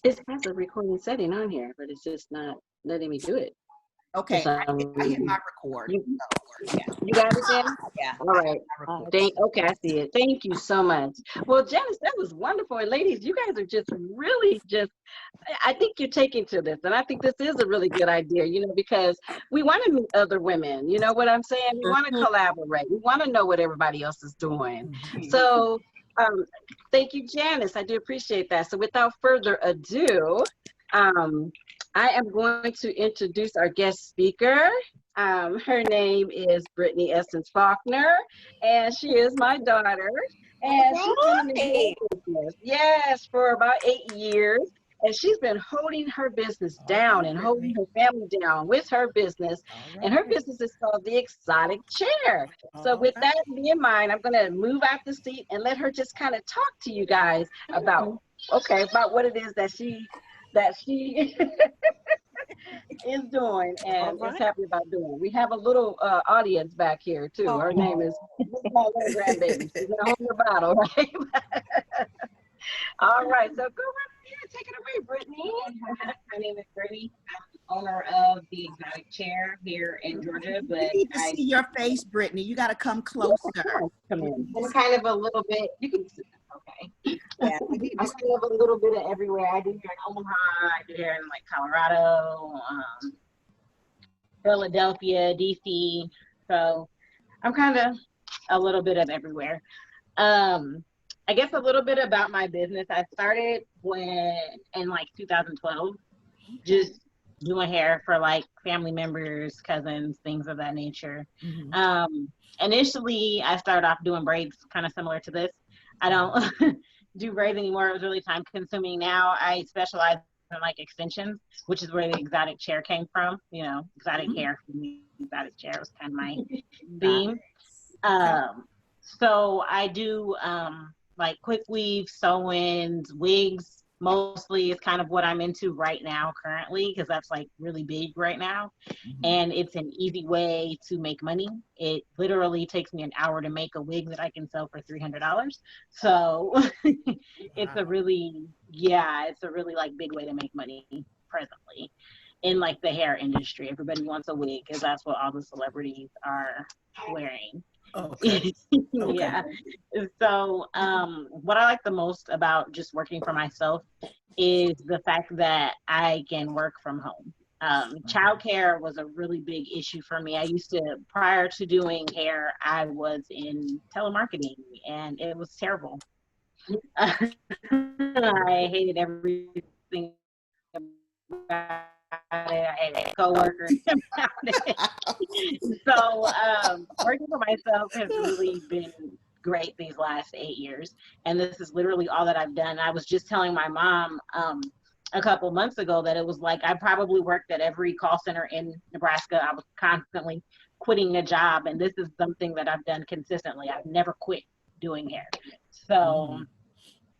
It has a recording setting on here, but it's just not letting me do it for Okay, some I hit reason. my record. You, So, yeah, you got it, Janice? yeah, All I hit right. my record. Okay, I see it. Thank you so much. Well, Janice, that was wonderful. And ladies, you guys are just really just, I think you're taking to this. And I think this is a really good idea, because we want to meet other women. You know what I'm saying? We want to collaborate. We want to know what everybody else is doing. So um, thank you, Janice. I do appreciate that. So without further ado, um, I am going to introduce our guest speaker. Her name is Brittany Essence Faulkner, and she is my daughter. And she's been in the hair business, yes, for about 8 years. And she's been holding her business down and holding her family down with her business. And her business is called The Exotic Chair. So with that in mind, I'm going to move out the seat and let her just kind of talk to you guys about what it is that she is doing and is happy about doing. We have a little audience back here too. Her name is my little grandbaby. She's gonna hold the bottle, right? All right, so go right here, take it away, Brittany. My name is Brittany. I'm owner of the Exotic Chair here in Georgia, but We need to see your face, Brittany. You got to come closer. Come in. I'm kind of a little bit. You can. Okay. Yeah, I'm kind of a little bit of everywhere. I do here in Omaha. I do here in like Colorado, Philadelphia, DC. So I'm kind of a little bit of everywhere. I guess a little bit about my business. I started in like 2012, just doing hair for like family members, cousins, things of that nature. Initially, I started off doing braids, kind of similar to this. I don't do braids anymore. It was really time consuming. Now I specialize in like extensions, which is where the exotic chair came from. Exotic hair, exotic chair was kind of my theme. So I do like quick weave, sew-ins, wigs. Mostly is kind of what I'm into right now currently, because that's like really big right now. And it's an easy way to make money. It literally takes me an hour to make a wig that I can sell for $300. So it's a really like big way to make money presently in like the hair industry. Everybody wants a wig because that's what all the celebrities are wearing. Okay. Yeah. So what I like the most about just working for myself is the fact that I can work from home. Childcare was a really big issue for me. Prior to doing hair, I was in telemarketing and it was terrible. I hated everything about it. I hated coworkers about it. So working for myself has really been great these last 8 years. And this is literally all that I've done. I was just telling my mom a couple months ago that it was like I probably worked at every call center in Nebraska. I was constantly quitting a job. And this is something that I've done consistently. I've never quit doing hair. So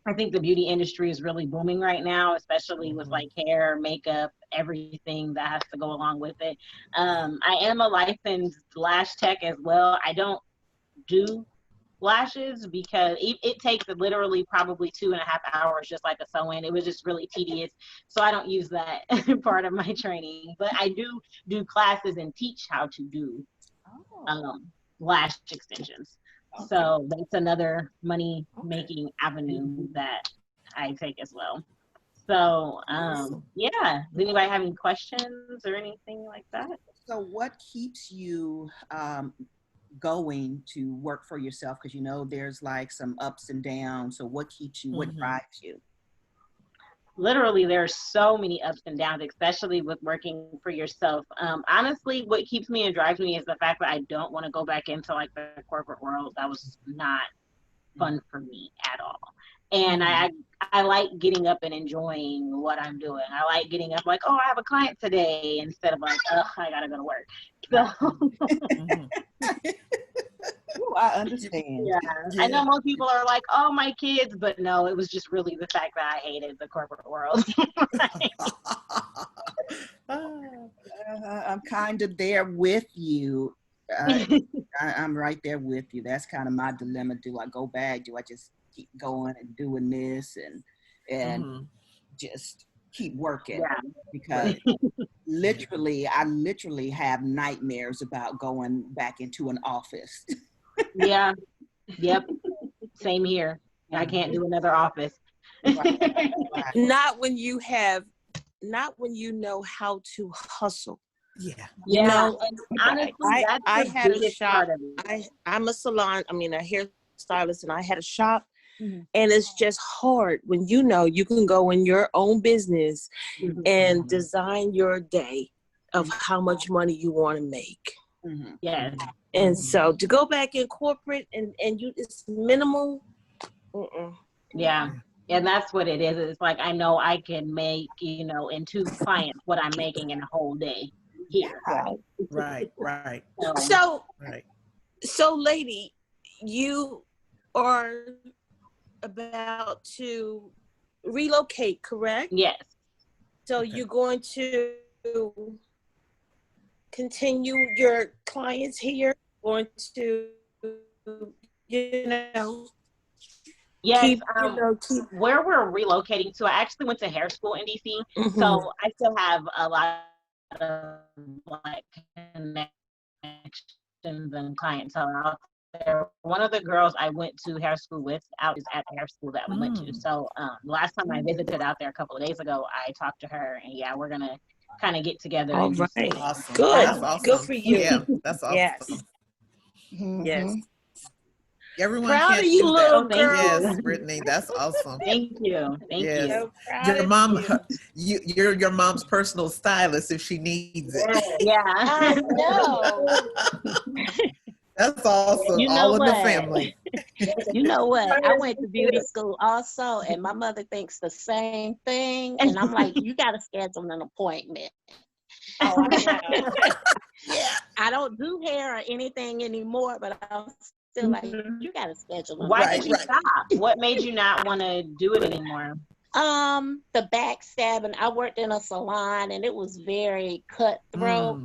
I think the beauty industry is really booming right now, especially with like hair, makeup, everything that has to go along with it. I am a licensed lash tech as well. I don't do lashes because it takes literally probably 2.5 hours, just like a sew-in. It was just really tedious. So I don't use that part of my training, but I do classes and teach how to do lash extensions. So that's another money making avenue that I take as well. So yeah, does anybody have any questions or anything like that? So what keeps you going to work for yourself? Because there's like some ups and downs. So what keeps you, what drives you? Literally, there's so many ups and downs, especially with working for yourself. Honestly, what keeps me and drives me is the fact that I don't want to go back into like the corporate world. That was not fun for me at all. And I like getting up and enjoying what I'm doing. I like getting up like, oh, I have a client today, instead of like, oh, I gotta go to work. So Ooh, I understand. yeah, I know most people are like, oh, my kids, but no, it was just really the fact that I hated the corporate world. I'm kind of there with you. I'm right there with you. That's kind of my dilemma. Do I go back? Do I just keep going and doing this? And just keep working, Yeah. because I literally have nightmares about going back into an office. Yeah. Yep. Same here. I can't do another office. Right. Not when you know how to hustle. Yeah. You know, and honestly, that's I the had a biggest shop. part of it. I'm a hairstylist, and I had a shop. Mhm. And it's just hard when you know you can go in your own business and design your day of how much money you want to make. Mm-hmm. Yes. And so to go back in corporate and it's minimal. Yeah. And that's what it is. It's like, I know I can make, in 2 clients what I'm making in a whole day here. Right. So lady, you are about to relocate, correct? Yes. So you're going to continue your clients here, going to, Yes. keep. Where we're relocating to, I actually went to hair school in DC. Mhm. So I still have a lot of like connections and clientele out there. One of the girls I went to hair school with out is at the hair school that we went to. So last time I visited out there a couple of days ago, I talked to her, and yeah, we're gonna kind of get together. All and do right. Awesome. Good. That's awesome. Good for you. Yeah, that's awesome. Yes. Mm-hmm. Yes. Everyone Proud can't of you, do little that. thank girl. Yes, you. Brittany, that's awesome. Thank you. Thank Yes. you. So proud Your of mom, you. you're your mom's personal stylist if she needs it. Yeah. I know. That's awesome. You know All in the what? family. You know what? I went to beauty school also, and my mother thinks the same thing. And I'm like, you got to schedule an appointment. Oh, I know. Yeah. I don't do hair or anything anymore, but I'm still like, you got to schedule an Why appointment. did you stop? What made you not want to do it anymore? The backstabbing. I worked in a salon, and it was very cutthroat.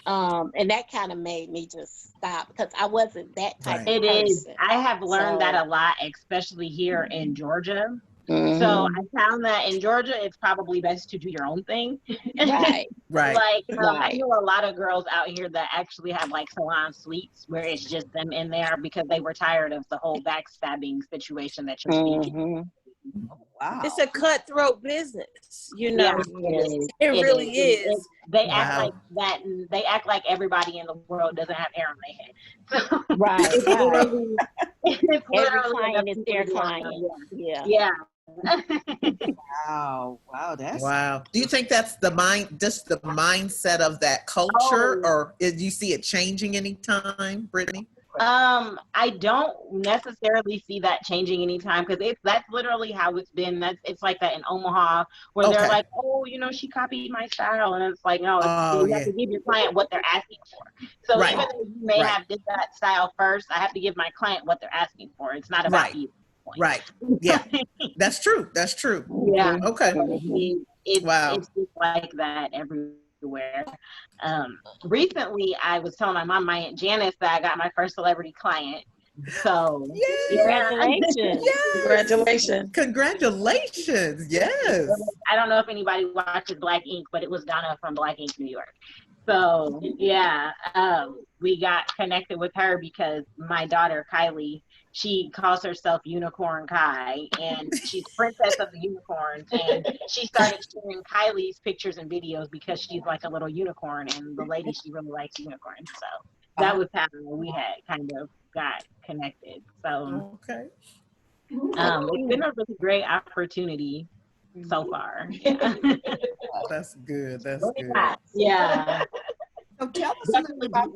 And that kind of made me just stop, because I wasn't that type Right. of It is. person. I have learned that So- a lot, especially here in Georgia. Mhm. So I found that in Georgia, it's probably best to do your own thing. Right. Right. Like, I Right. know a lot of girls out here that actually have like salon suites where it's just them in there because they were tired of the whole backstabbing situation that you're speaking. Mhm. Wow. It's a cutthroat business, you know. Yeah, it is. It really is. is. They Wow. act like that, and they act like everybody in the world doesn't have hair on their head. So Right. it's Right. literally, it's Every literally client enough is their people to do it. client. Yeah. Yeah. Wow. That's Wow. Do you think that's just the mindset of that culture, or do you see it changing anytime, Brittany? I don't necessarily see that changing anytime, because that's literally how it's been. It's like that in Omaha, where they're Okay. like, oh, she copied my style, and it's like, no, Oh, you have yeah. to give your client what they're asking for. So Right. even though you may Right. have did that style first, I have to give my client what they're asking for. It's not about Right. you. Right. Yeah. That's true. That's true. Yeah. Okay. It's Wow. it's just like that everywhere. Recently, I was telling my mom, my Aunt Janice, that I got my first celebrity client. So yeah. Congratulations. Yes. Congratulations. Congratulations. Yes. I don't know if anybody watches Black Ink, but it was Donna from Black Ink New York. So yeah, we got connected with her because my daughter Kylie, she calls herself Unicorn Kai, and she's Princess of the Unicorns, and she started sharing Kylie's pictures and videos because she's like a little unicorn, and the lady, she really likes unicorns. So that was how we had kind of got connected. So Okay. it's been a really great opportunity so far. Yeah. That's good. That's good. Yeah. So tell us a little bit about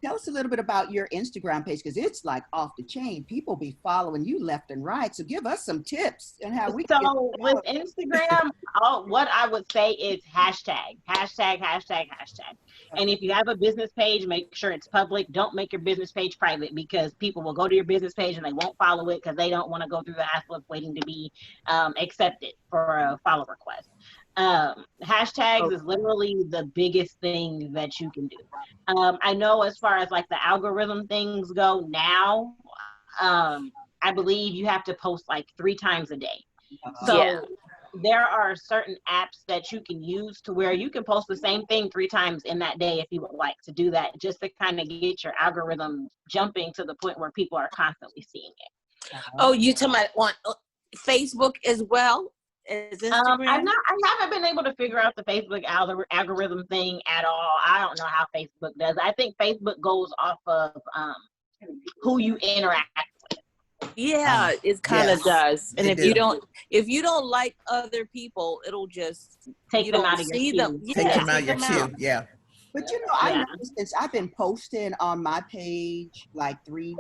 tell us a little bit about your Instagram page, because it's like off the chain. People be following you left and right. So give us some tips and how we can So with Instagram, what I would say is hashtag. And if you have a business page, make sure it's public. Don't make your business page private, because people will go to your business page and they won't follow it because they don't want to go through the hassle of waiting to be accepted for a follow request. Hashtags is literally the biggest thing that you can do. I know as far as like the algorithm things go now, I believe you have to post like 3 times a day. So Yeah. there are certain apps that you can use to where you can post the same thing 3 times in that day if you would like to do that, just to kind of get your algorithm jumping to the point where people are constantly seeing it. Oh, you talking about on Facebook as well as Instagram? I haven't been able to figure out the Facebook algorithm thing at all. I don't know how Facebook does. I think Facebook goes off of who you interact with. Yeah, it kind of Yes, does. And it if you don't like other people, it'll just Take you them don't out of your see them. queue. take Yeah, them out take your them queue. out. Yeah. But you know, I Yeah. noticed since I've been posting on my page like 2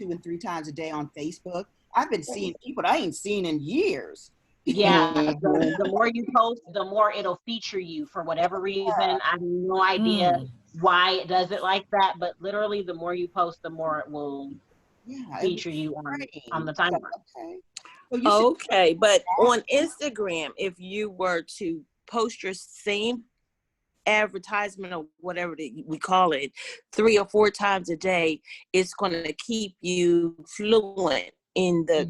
and 3 times a day on Facebook, I've been seeing people that I ain't seen in years. Yeah, the more you post, the more it'll feature you for whatever reason. I have no idea why it does it like that, but literally the more you post, the more it will Yeah, it was feature you on the strange. timeline. Okay. Well, you said Okay, but on Instagram, if you were to post your same advertisement or whatever we call it 3 or 4 times a day, it's going to keep you fluent in the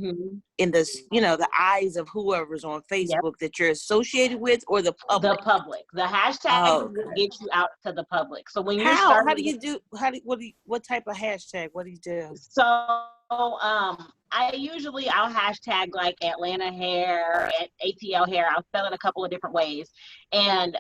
the eyes of whoever's on Facebook that you're associated with, or the public. The public. The hashtag will get you out to the public. So when you're How starting, do you do? What type of hashtag? What do you do? So I'll hashtag like Atlanta hair, ATL hair. I'll spell it a couple of different ways. And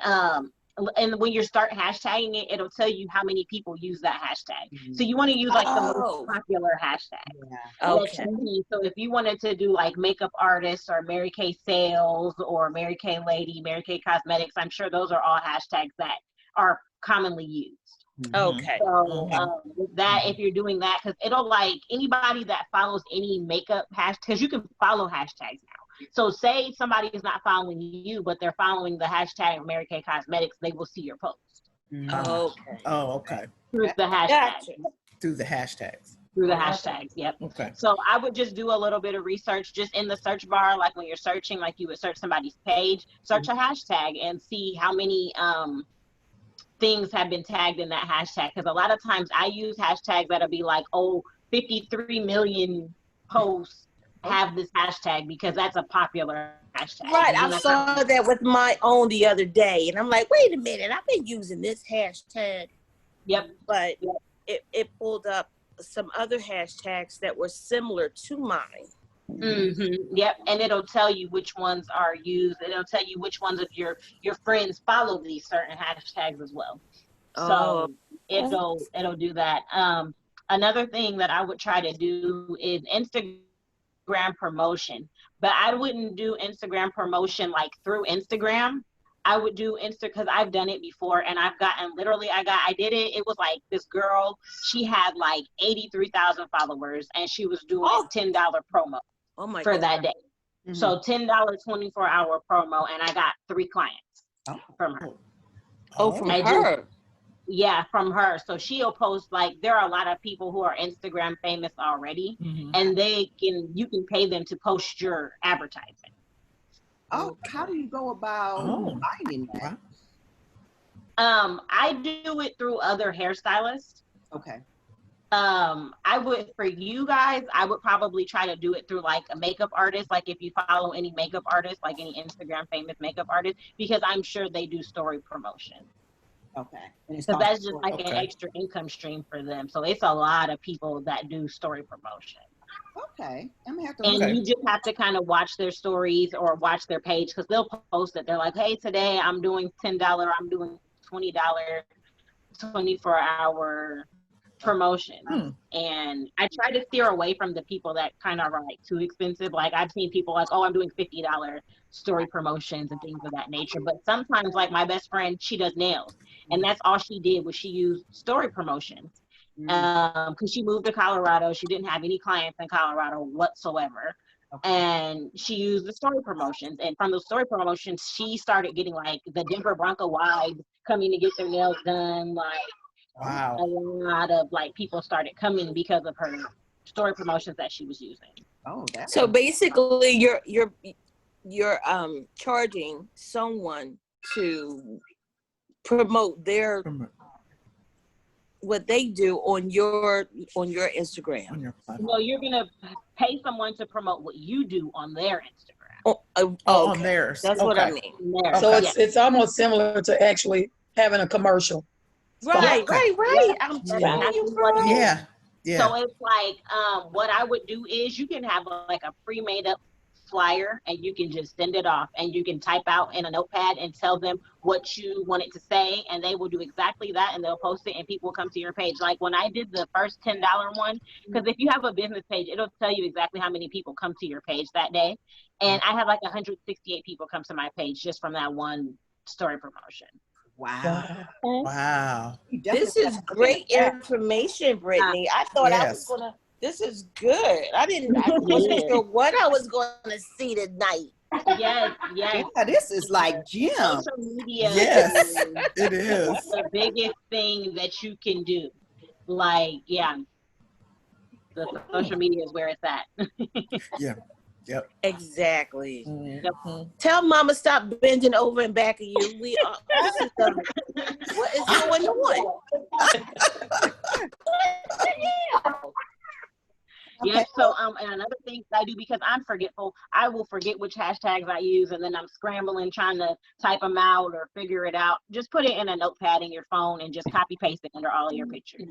when you start hashtagging it, it'll tell you how many people use that hashtag. So you want to use like the most popular hashtag. Yeah. Okay. So if you wanted to do like makeup artists or Mary Kay sales or Mary Kay lady, Mary Kay cosmetics, I'm sure those are all hashtags that are commonly used. Okay. So with that, if you're doing that, because it'll like anybody that follows any makeup hashtag, because you can follow hashtags now. So say somebody is not following you, but they're following the hashtag Mary Kay Cosmetics, they will see your post. Okay. Oh, okay. Through the hashtag. Gotcha. Through the hashtags. Through the hashtags, yep. Okay. So I would just do a little bit of research just in the search bar, like when you're searching, like you would search somebody's page, search a hashtag and see how many things have been tagged in that hashtag. Because a lot of times I use hashtags that'll be like, 53 million posts have this hashtag because that's a popular hashtag. Right, I saw that with my own the other day, and I'm like, wait a minute, I've been using this hashtag. Yep. But it pulled up some other hashtags that were similar to mine. Yep, and it'll tell you which ones are used. It'll tell you which ones of your friends follow these certain hashtags as well. So it'll do that. Another thing that I would try to do is Instagram promotion, but I wouldn't do Instagram promotion like through Instagram. I would do because I've done it before, and I did it. It was like this girl, she had like 83,000 followers, and she was doing $10 promo for that day. So $10 24-hour promo, and I got 3 clients from her. From her. Yeah, from her. So she'll post, like, there are a lot of people who are Instagram famous already, and you can pay them to post your advertising. How do you go about finding that? I do it through other hairstylists. Okay. For you guys, I would probably try to do it through like a makeup artist. Like if you follow any makeup artist, like any Instagram famous makeup artist, because I'm sure they do story promotion. Okay. Because that's just like an extra income stream for them. So it's a lot of people that do story promotion. Okay. I'm gonna have to You just have to kind of watch their stories or watch their page, because they'll post it. They're like, hey, today I'm doing $10, I'm doing $20, 24-hour promotion. And I try to steer away from the people that kind of are like too expensive. Like I've seen people like, I'm doing $50 story promotions and things of that nature. But sometimes, like my best friend, she does nails, and that's all she did was she used story promotions. Because she moved to Colorado. She didn't have any clients in Colorado whatsoever. And she used the story promotions. And from those story promotions, she started getting like the Denver Bronco wives coming to get their nails done. Like a lot of like people started coming because of her story promotions that she was using. So basically you're charging someone to promote their what they do on your Instagram. On your platform. No, you're gonna pay someone to promote what you do on their Instagram. Oh, Okay. on theirs. That's what I mean. There. So Okay. it's almost similar to actually having a commercial. Right, Okay. right. I'm That's telling you, exactly what it bro. is. Yeah. Yeah. So it's like, what I would do is you can have like a pre-made up flyer and you can just send it off and you can type out in a notepad and tell them what you want it to say and they will do exactly that and they'll post it and people will come to your page. Like when I did the first $10 one, because if you have a business page, it'll tell you exactly how many people come to your page that day. And I had like 168 people come to my page just from that one story promotion. Wow. Wow. You definitely This is have to look great at that. information, Brittany. I thought I was Yes. gonna. This is good. I wasn't sure what I was gonna see tonight. Yes, yes. Yeah, this is like gym. Social media Yes, is it is. the biggest thing that you can do. Like, yeah, the social media is where it's at. Yeah. Yep. Exactly. Mhm. Tell Mama stop bending over and back of you. We are. What is going on? Yes. So and another thing that I do, because I'm forgetful, I will forget which hashtags I use and then I'm scrambling trying to type them out or figure it out. Just put it in a notepad in your phone and just copy paste it under all of your pictures.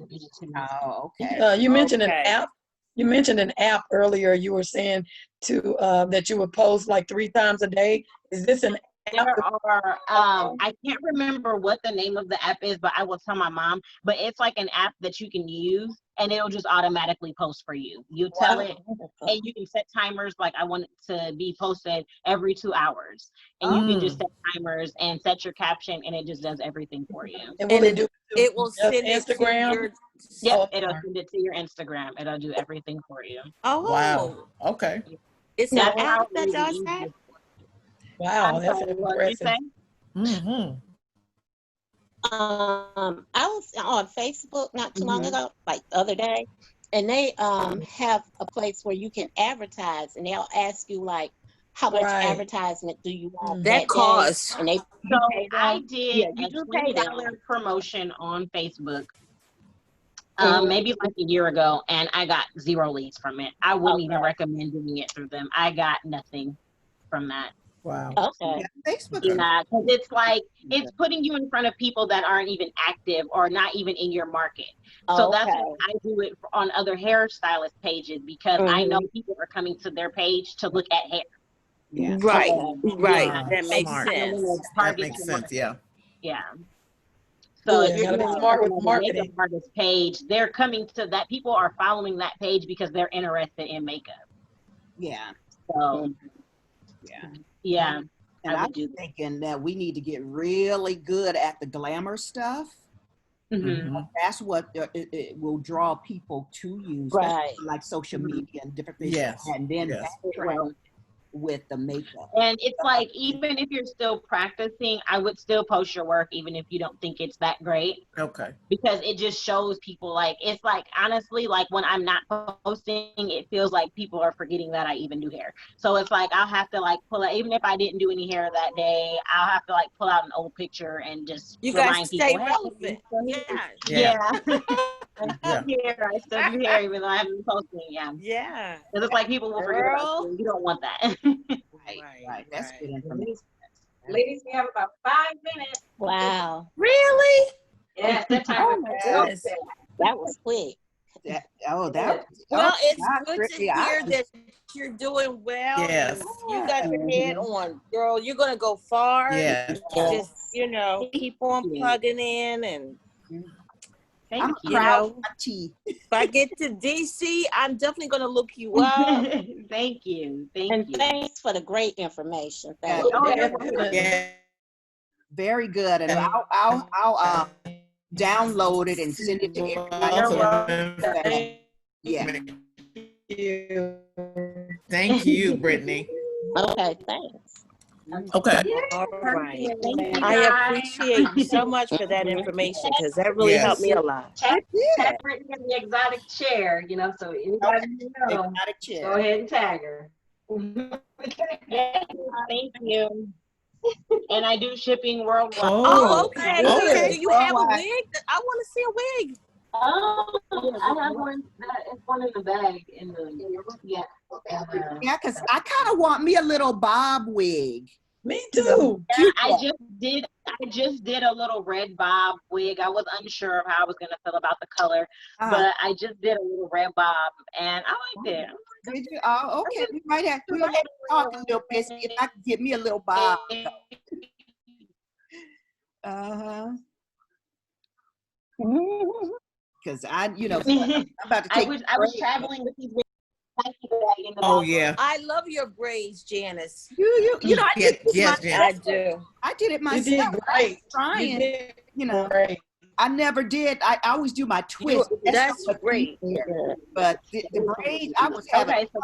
Oh, okay. You mentioned an Okay. app. You mentioned an app earlier. You were saying that you would post like 3 times a day. Is this an app? There are, I can't remember what the name of the app is, but I will tell my mom. But it's like an app that you can use and it'll just automatically post for you. You tell it and you can set timers, like I want it to be posted every 2 hours. And you can just set timers and set your caption and it just does everything for you. And will And it do It will just send it to Instagram? your. Yep, Oh, it'll sorry. send it to your Instagram. It'll do everything for you. Oh, Wow. Okay. it's an That's app how that really does easy that. it is. Wow, I'm that's sorry, what did you impressive. say? Mm-hmm. I was on Facebook not too long Mhm. ago, like the other day, and they have a place where you can advertise, and they'll ask you like, how much Right. advertisement do you want That that day? costs. And they So pay I them. did Yeah, a you do pay them. $20 promotion on Facebook. Mhm. Maybe like a year ago, and I got 0 leads from it. I wouldn't even Okay. recommend doing it through them. I got nothing from that. Wow. Okay. Yeah, Facebook. Yeah, because it's like it's putting you in front of people that aren't even active or not even in your market. So that's Okay. why I do it on other hairstylist pages because I know people are coming to their page to look at hair. Yeah. Right. Okay. Right. Yeah, That so makes you kind of sense. want to That target makes your sense. market. Yeah. Yeah. So if Yeah, you're gotta be doing smart with something on the makeup marketing. artist page, they're coming to that. People are following that page because they're interested in makeup. Yeah. So Yeah. yeah, And I I'm would do that. thinking that we need to get really good at the glamour stuff. Mhm. That's what it will draw people to you, especially Right. like social media and different things. Yes. And then Yes. backtrack with the makeup. And it's like, even if you're still practicing, I would still post your work, even if you don't think it's that great, Okay. because it just shows people, like, it's like, honestly, like when I'm not posting, it feels like people are forgetting that I even do hair. So it's like, I'll have to like pull out, even if I didn't do any hair that day, I'll have to like pull out an old picture and just You guys remind stay people, hey, relevant. I'm still here. Yeah. Yeah. I'm still Yeah. here. I still do hair, even though I haven't been posting. Yeah. Yeah. Because it's like people will forget about Girl. you. You don't want that. Right. That's good information. Ladies, we have about 5 minutes. Wow. Really? Yes, that time Oh was my real goodness. quick. That was quick. That Yeah. Well, oh, it's God, good to Brittany, hear that you're doing well. Yes. And you got your head on, girl. You're gonna go far. Yes. Just keep on plugging in, and Thank I'm you. proud of my tea. if I get to DC, I'm definitely gonna look you up. Thank you. Thank And you. thanks for the great information. Yeah, Thank Oh, you. you're welcome. Yeah. very good. And I'll download it and send it to everybody. You're Awesome. welcome. Yeah. Thank you, Brittany. Okay, thanks. Okay. All right. Thank you, I guys. appreciate you so much for that information, because that really Yes. helped me a lot. Tag Yeah. Brittany in the exotic chair, so anybody you know, Exotic go chair. ahead and tag her. Yes, thank you. And I do shipping worldwide. Oh, Oh, okay. okay. Do you have a Worldwide. wig? I want to see a wig. Oh, I have one. It's one in the bag in the yeah. Yeah, because I kind of want me a little bob wig. Me too. Yeah, I just did a little red bob wig. I was unsure of how I was gonna feel about the color, but I just did a little red bob and I liked it. Did you? Oh, okay. We might have to talk a little bit. See if I can get me a little bob. Uh-huh. Because I'm about to take. I was traveling with these Oh yeah. I love your braids, Janice. You know, I did it Yes, myself. Janice. I do. I did it You myself. did I was great. trying, Great. I never did. I always do my twist. That's great. But the braids, I was having. Okay, so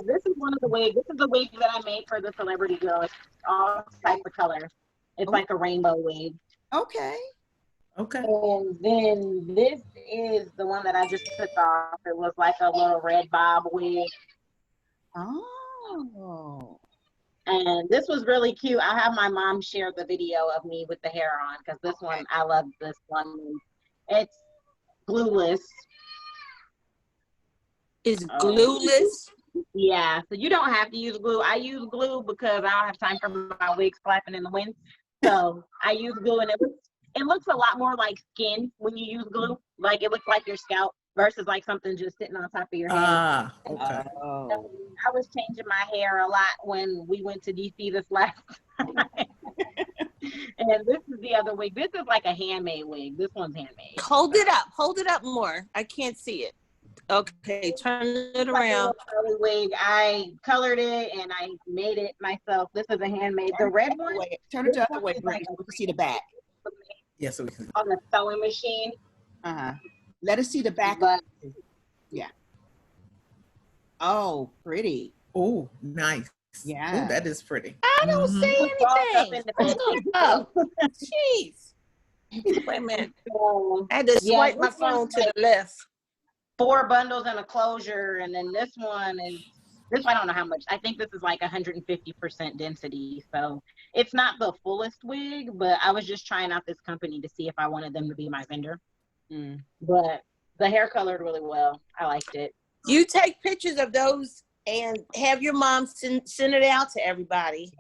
this is one of the wigs. This is the wig that I made for the celebrity girl. It's all types of colors. It's like a rainbow wig. Okay. Okay. And then this is the one that I just took off. It was like a little red bob wig. Oh. And this was really cute. I have my mom share the video of me with the hair on because this one, I love this one. It's glueless. It's glueless. Yeah, so you don't have to use glue. I use glue because I don't have time for my wigs flapping in the wind. So I use glue, and it looks a lot more like skin when you use glue. Like it looks like your scalp versus like something just sitting on top of your head. Ah, okay. Oh. I was changing my hair a lot when we went to DC this last time. And this is the other wig. This is like a handmade wig. This one's handmade. Hold it up. Hold it up more. I can't see it. Okay, turn it around. Like wig. I colored it and I made it myself. This is a handmade. The red one. Turn it the other way, Brent. We can see the back. Yes, we can. On the sewing machine. Let us see the back. But, yeah. Oh, pretty. Oh, nice. Yeah. Ooh, that is pretty. I don't see anything. Oh, jeez. Wait a minute. I had to swipe my phone to the left. 4 bundles and a closure, and then this one I don't know how much. I think this is like 150% density, so it's not the fullest wig, but I was just trying out this company to see if I wanted them to be my vendor. But the hair colored really well. I liked it. You take pictures of those and have your mom send it out to everybody.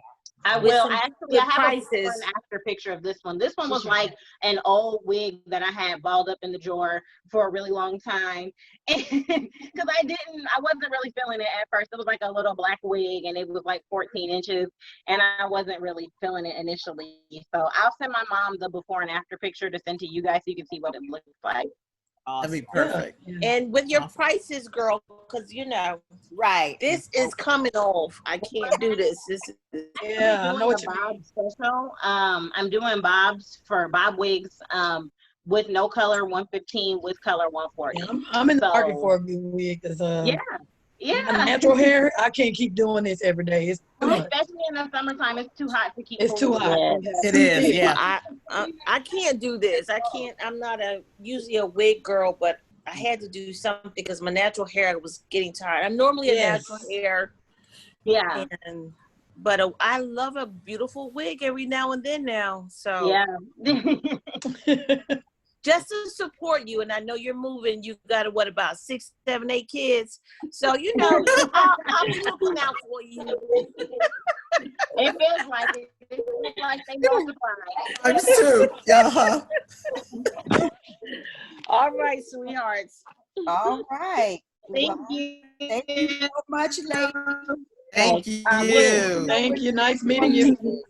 I will. I have prices. a before and after picture of this one. This one was like an old wig that I had balled up in the drawer for a really long time. Because I wasn't really feeling it at first. It was like a little black wig and it was like 14 inches and I wasn't really feeling it initially. So I'll send my mom the before and after picture to send to you guys so you can see what it looks like. That'd be perfect. And with your prices, girl, because right, this is coming off. I can't do this. This is I know what you mean. Special. I'm doing bobs for bob wigs. With no color 115, with color 140. Yeah, I'm in the market for a good wig because natural hair. I can't keep doing this every day. It's too much. Especially in the summertime, it's too hot to keep. It's too hot. It is. Yeah. I can't do this. I can't. I'm not usually a wig girl, but I had to do something because my natural hair was getting tired. I'm normally a natural hair. Yeah. But I love a beautiful wig every now and then now. So yeah. Just to support you, and I know you're moving. You got about 6, 7, 8 kids, so I'll be looking out for you. It feels like it. It feels like they multiply. I'm too. All right, sweethearts. All right. Thank you. Thank you so much, ladies. Thank you. Thank you. Nice meeting you.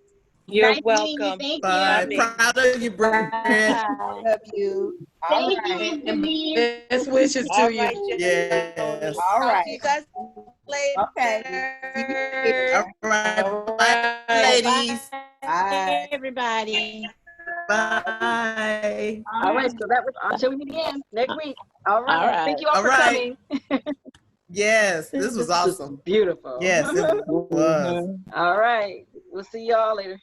You're nice welcome. Thank Bye. you. Proud of you, Brent. Love you. All right. And best wishes to you. Yes. All right. See you guys later. Okay. All right. Bye, ladies. Bye. Everybody. Bye. All right, so that was until we meet again next week. All right. All right. Thank you all All for right. coming. Yes, this was awesome. Beautiful. Yes, it was. All right. We'll see y'all later.